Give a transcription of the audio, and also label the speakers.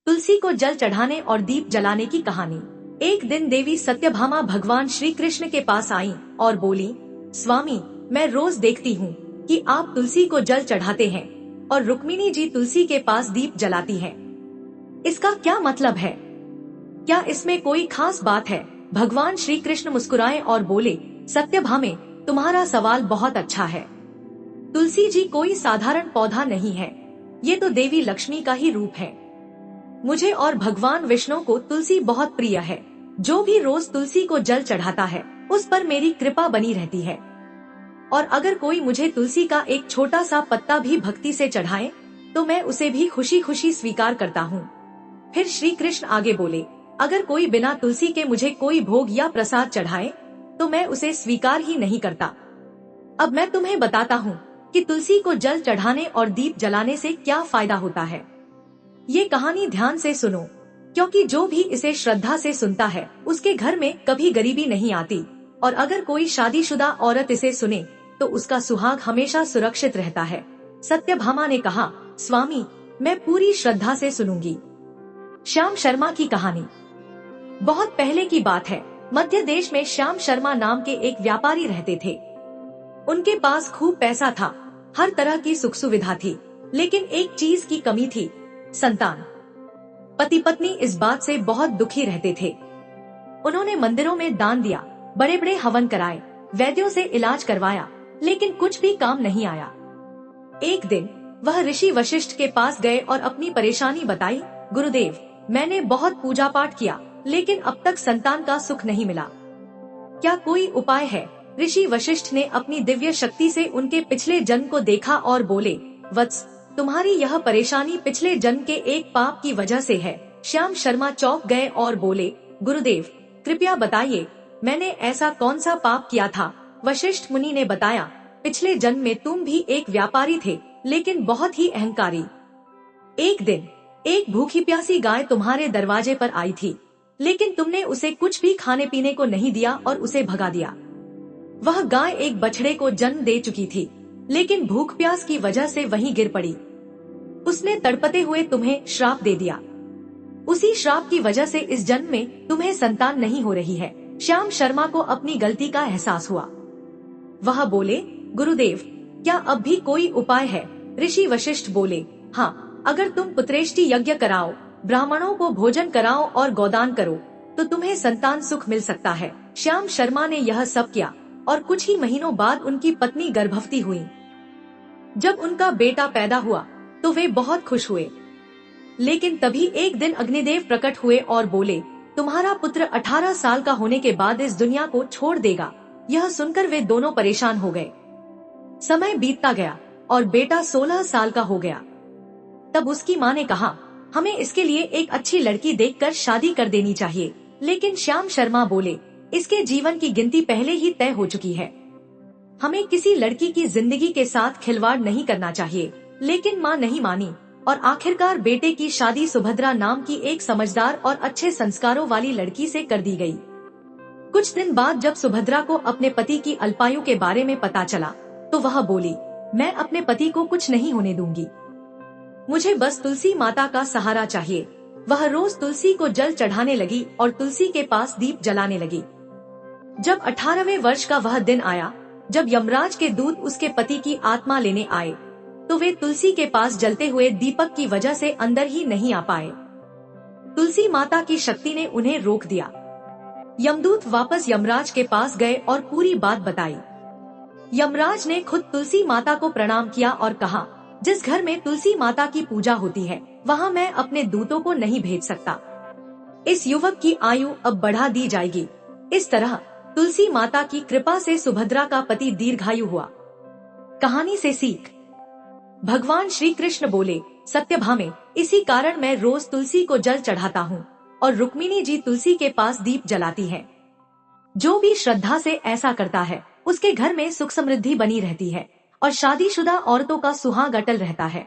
Speaker 1: तुलसी को जल चढ़ाने और दीप जलाने की कहानी। एक दिन देवी सत्यभामा भगवान श्री कृष्ण के पास आईं और बोली, स्वामी, मैं रोज देखती हूँ कि आप तुलसी को जल चढ़ाते हैं और रुक्मिणी जी तुलसी के पास दीप जलाती हैं। इसका क्या मतलब है? क्या इसमें कोई खास बात है? भगवान श्री कृष्ण मुस्कुराए और बोले, सत्यभामे, तुम्हारा सवाल बहुत अच्छा है। तुलसी जी कोई साधारण पौधा नहीं है, ये तो देवी लक्ष्मी का ही रूप है। मुझे और भगवान विष्णु को तुलसी बहुत प्रिय है। जो भी रोज तुलसी को जल चढ़ाता है, उस पर मेरी कृपा बनी रहती है। और अगर कोई मुझे तुलसी का एक छोटा सा पत्ता भी भक्ति से चढ़ाए, तो मैं उसे भी खुशी खुशी स्वीकार करता हूँ। फिर श्री कृष्ण आगे बोले, अगर कोई बिना तुलसी के मुझे कोई भोग या प्रसाद चढ़ाए, तो मैं उसे स्वीकार ही नहीं करता। अब मैं तुम्हें बताता हूँ कि तुलसी को जल चढ़ाने और दीप जलाने से क्या फायदा होता है। ये कहानी ध्यान से सुनो, क्योंकि जो भी इसे श्रद्धा से सुनता है, उसके घर में कभी गरीबी नहीं आती। और अगर कोई शादीशुदा औरत इसे सुने, तो उसका सुहाग हमेशा सुरक्षित रहता है। सत्यभामा ने कहा, स्वामी, मैं पूरी श्रद्धा से सुनूंगी। श्याम शर्मा की कहानी। बहुत पहले की बात है। मध्य देश में श्याम शर्मा नाम के एक व्यापारी रहते थे। उनके पास खूब पैसा था, हर तरह की सुख सुविधा थी, लेकिन एक चीज की कमी थी, संतान। पति पत्नी इस बात से बहुत दुखी रहते थे। उन्होंने मंदिरों में दान दिया, बड़े बड़े हवन कराए, वैद्यों से इलाज करवाया, लेकिन कुछ भी काम नहीं आया। एक दिन वह ऋषि वशिष्ठ के पास गए और अपनी परेशानी बताई। गुरुदेव, मैंने बहुत पूजा पाठ किया, लेकिन अब तक संतान का सुख नहीं मिला। क्या कोई उपाय है? ऋषि वशिष्ठ ने अपनी दिव्य शक्ति से उनके पिछले जन्म को देखा और बोले, वत्स, तुम्हारी यह परेशानी पिछले जन्म के एक पाप की वजह से है। श्याम शर्मा चौंक गए और बोले, गुरुदेव, कृपया बताइए, मैंने ऐसा कौन सा पाप किया था? वशिष्ठ मुनि ने बताया, पिछले जन्म में तुम भी एक व्यापारी थे, लेकिन बहुत ही अहंकारी। एक दिन एक भूखी प्यासी गाय तुम्हारे दरवाजे पर आई थी, लेकिन तुमने उसे कुछ भी खाने पीने को नहीं दिया और उसे भगा दिया। वह गाय एक बछड़े को जन्म दे चुकी थी, लेकिन भूख प्यास की वजह से वहीं गिर पड़ी। उसने तड़पते हुए तुम्हें श्राप दे दिया। उसी श्राप की वजह से इस जन्म में तुम्हें संतान नहीं हो रही है। श्याम शर्मा को अपनी गलती का एहसास हुआ। वह बोले, गुरुदेव, क्या अब भी कोई उपाय है? ऋषि वशिष्ठ बोले, हाँ, अगर तुम पुत्रेष्टि यज्ञ कराओ, ब्राह्मणों को भोजन कराओ और गोदान करो, तो तुम्हें संतान सुख मिल सकता है। श्याम शर्मा ने यह सब किया और कुछ ही महीनों बाद उनकी पत्नी गर्भवती हुई। जब उनका बेटा पैदा हुआ तो वे बहुत खुश हुए, लेकिन तभी एक दिन अग्निदेव प्रकट हुए और बोले, तुम्हारा पुत्र 18 साल का होने के बाद इस दुनिया को छोड़ देगा। यह सुनकर वे दोनों परेशान हो गए। समय बीतता गया और बेटा 16 साल का हो गया। तब उसकी माँ ने कहा, हमें इसके लिए एक अच्छी लड़की देखकर शादी कर देनी चाहिए। लेकिन श्याम शर्मा बोले, इसके जीवन की गिनती पहले ही तय हो चुकी है। हमें किसी लड़की की जिंदगी के साथ खिलवाड़ नहीं करना चाहिए। लेकिन माँ नहीं मानी और आखिरकार बेटे की शादी सुभद्रा नाम की एक समझदार और अच्छे संस्कारों वाली लड़की से कर दी गई। कुछ दिन बाद जब सुभद्रा को अपने पति की अल्पायु के बारे में पता चला, तो वह बोली, मैं अपने पति को कुछ नहीं होने दूंगी। मुझे बस तुलसी माता का सहारा चाहिए। वह रोज तुलसी को जल चढ़ाने लगी और तुलसी के पास दीप जलाने लगी। जब 18वें वर्ष का वह दिन आया, जब यमराज के दूत उसके पति की आत्मा लेने आए, तो वे तुलसी के पास जलते हुए दीपक की वजह से अंदर ही नहीं आ पाए। तुलसी माता की शक्ति ने उन्हें रोक दिया। यमदूत वापस यमराज के पास गए और पूरी बात बताई। यमराज ने खुद तुलसी माता को प्रणाम किया और कहा, जिस घर में तुलसी माता की पूजा होती है, वहाँ मैं अपने दूतों को नहीं भेज सकता। इस युवक की आयु अब बढ़ा दी जाएगी। इस तरह तुलसी माता की कृपा से सुभद्रा का पति दीर्घायु हुआ। कहानी से सीख। भगवान श्री कृष्ण बोले, सत्यभामे, इसी कारण मैं रोज तुलसी को जल चढ़ाता हूँ और रुक्मिणी जी तुलसी के पास दीप जलाती है। जो भी श्रद्धा से ऐसा करता है, उसके घर में सुख समृद्धि बनी रहती है और शादीशुदा औरतों का सुहाग अटल रहता है।